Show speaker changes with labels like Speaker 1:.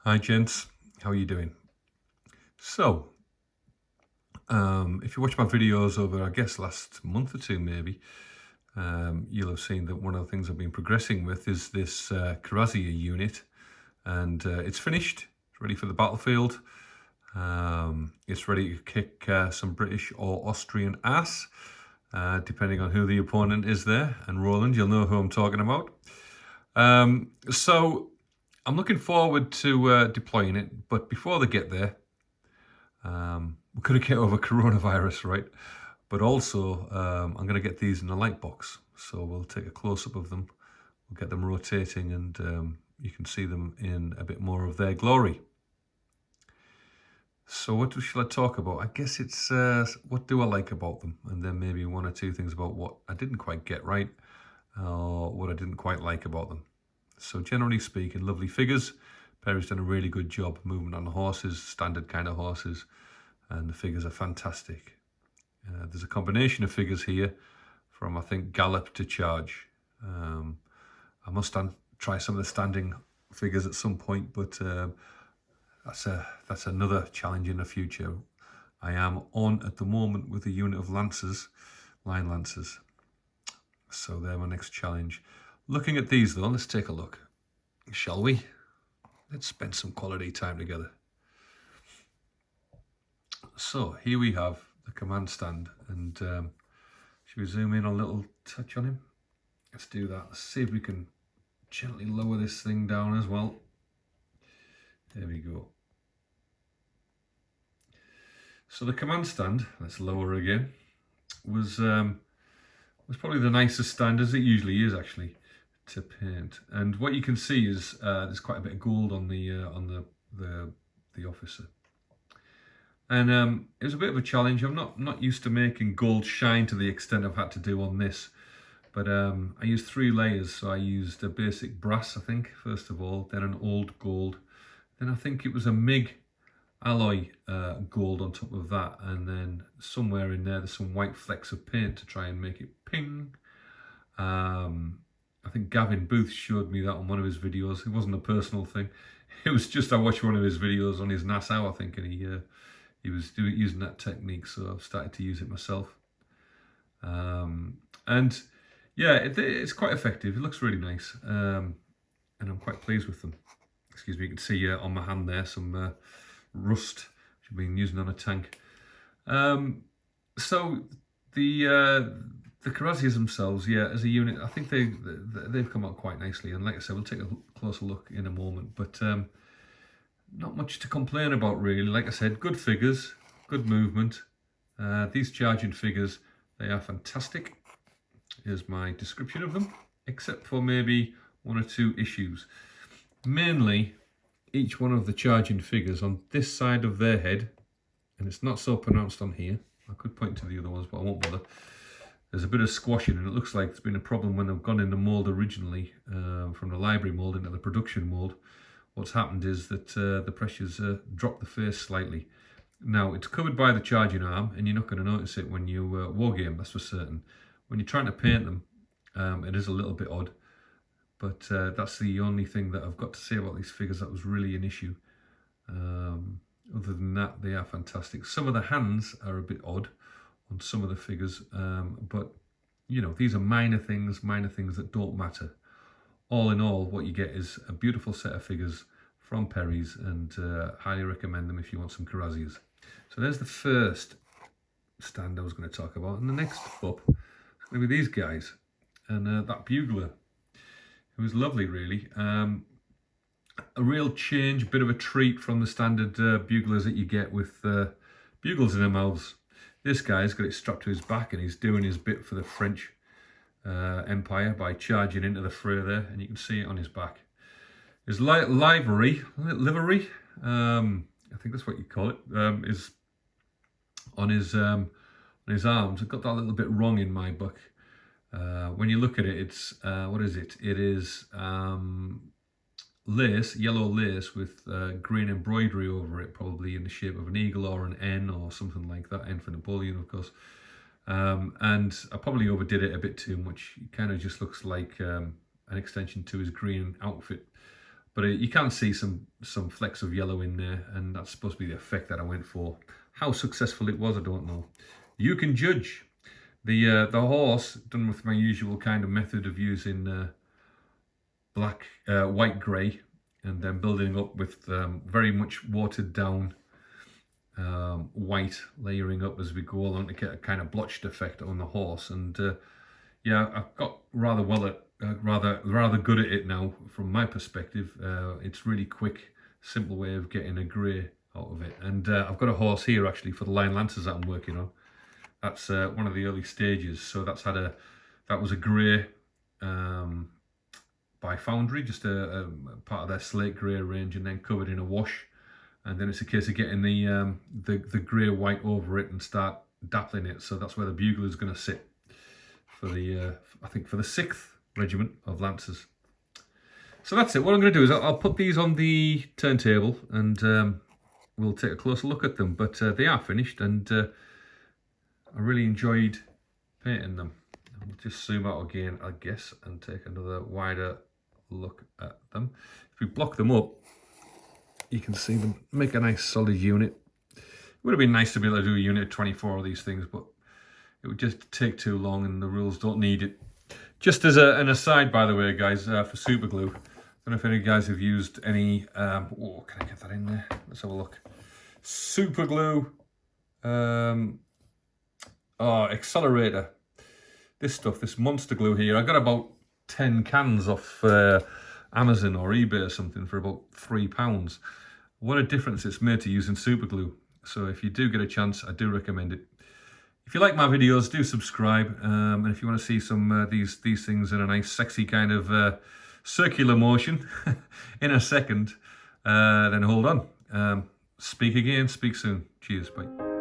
Speaker 1: Hi gents, how are you doing? So, if you watch my videos over, I guess, last month or two maybe, you'll have seen that one of the things I've been progressing with is this Cuirassier unit, and it's finished. It's ready for the battlefield. It's ready to kick some British or Austrian ass, depending on who the opponent is there. And Roland, you'll know who I'm talking about. So I'm looking forward to deploying it, but before they get there, we're going to get over coronavirus, right? But also, I'm going to get these in a light box. So we'll take a close-up of them. We'll get them rotating and you can see them in a bit more of their glory. So what shall I talk about? I guess it's what do I like about them? And then maybe one or two things about what I didn't quite get right or what I didn't quite like about them. So generally speaking, lovely figures. Perry's done a really good job moving on the horses, standard kind of horses. And the figures are fantastic. There's a combination of figures here from, I think, gallop to charge. I must try some of the standing figures at some point, but that's another challenge in the future. I am on at the moment with a unit of lancers, line lancers. So they're my next challenge. Looking at these though, let's take a look, shall we? Let's spend some quality time together. So here we have the command stand, and should we zoom in a little touch on him? Let's do that. Let's see if we can gently lower this thing down as well. There we go. So the command stand, let's lower again, was probably the nicest stand, as it usually is actually, to paint. And what you can see is there's quite a bit of gold on the officer. And it was a bit of a challenge. I'm not used to making gold shine to the extent I've had to do on this. But I used 3 layers. So I used a basic brass, I think, first of all, then an old gold. Then I think it was a MIG alloy gold on top of that. And then somewhere in there, there's some white flecks of paint to try and make it ping. I think Gavin Booth showed me that on one of his videos. It wasn't a personal thing. It was just I watched one of his videos on his Nassau, I think, and he was using that technique, so I've started to use it myself. And yeah, it's quite effective. It looks really nice, and I'm quite pleased with them. Excuse me, you can see on my hand there some rust which I've been using on a tank. So the Cuirassiers themselves, yeah, as a unit, I think they've come out quite nicely. And like I said, we'll take a closer look in a moment. But not much to complain about, really. Like I said, good figures, good movement. These charging figures, they are fantastic. Here's my description of them, except for maybe 1 or 2 issues. Mainly, each one of the charging figures on this side of their head, and it's not so pronounced on here. I could point to the other ones, but I won't bother. There's a bit of squashing, and it looks like it's been a problem when they've gone in the mould originally, from the library mould into the production mould. What's happened is that the pressures dropped the face slightly. Now, it's covered by the charging arm, and you're not going to notice it when you wargame, that's for certain. When you're trying to paint them, it is a little bit odd. But that's the only thing that I've got to say about these figures that was really an issue. Other than that, they are fantastic. Some of the hands are a bit odd on some of the figures, but you know, these are minor things that don't matter. All in all, what you get is a beautiful set of figures from Perry's, and highly recommend them if you want some Cuirassiers. So there's the first stand I was going to talk about, and the next up is going to be these guys, and that bugler. It was lovely, really. A real change, bit of a treat from the standard buglers that you get with bugles in their mouths. This guy's got it strapped to his back, and he's doing his bit for the French Empire by charging into the fray there, and you can see it on his back. His livery, I think that's what you call it, is on his arms. I've got that a little bit wrong in my book. When you look at it, it's what is it? It is lace, yellow lace with green embroidery over it, probably in the shape of an eagle or an N or something like that. N for Napoleon, of course. And I probably overdid it a bit too much. It kind of just looks like an extension to his green outfit. But you can see some flecks of yellow in there, and that's supposed to be the effect that I went for. How successful it was, I don't know. You can judge. The horse, done with my usual kind of method of using white grey, and then building up with very much watered down white, layering up as we go along to get a kind of blotched effect on the horse. And yeah, I've got rather good at it now from my perspective. It's really quick, simple way of getting a grey out of it. And I've got a horse here actually for the Lion Lancers that I'm working on. That's one of the early stages. So that was a grey by Foundry, just a part of their slate grey range, and then covered in a wash. And then it's a case of getting the grey white over it and start dappling it. So that's where the bugler is going to sit for the I think for the 6th Regiment of Lancers. So that's it. What I'm going to do is I'll put these on the turntable, and we'll take a closer look at them. But they are finished, and I really enjoyed painting them. I'll just zoom out again, I guess, and take another wider look at them. If we block them up, you can see them make a nice solid unit. It would have been nice to be able to do a unit of 24 of these things, but it would just take too long, and the rules don't need it. Just as an aside, by the way, guys, for super glue, I don't know if any guys have used any. Oh, can I get that in there? Let's have a look. Super glue. Accelerator. This stuff, this monster glue here. I got about 10 cans off Amazon or eBay or something for about £3. What a difference it's made to using super glue. So if you do get a chance, I do recommend it. If you like my videos, do subscribe. And if you want to see some these things in a nice, sexy kind of circular motion in a second, then hold on. Speak again, speak soon. Cheers, bye.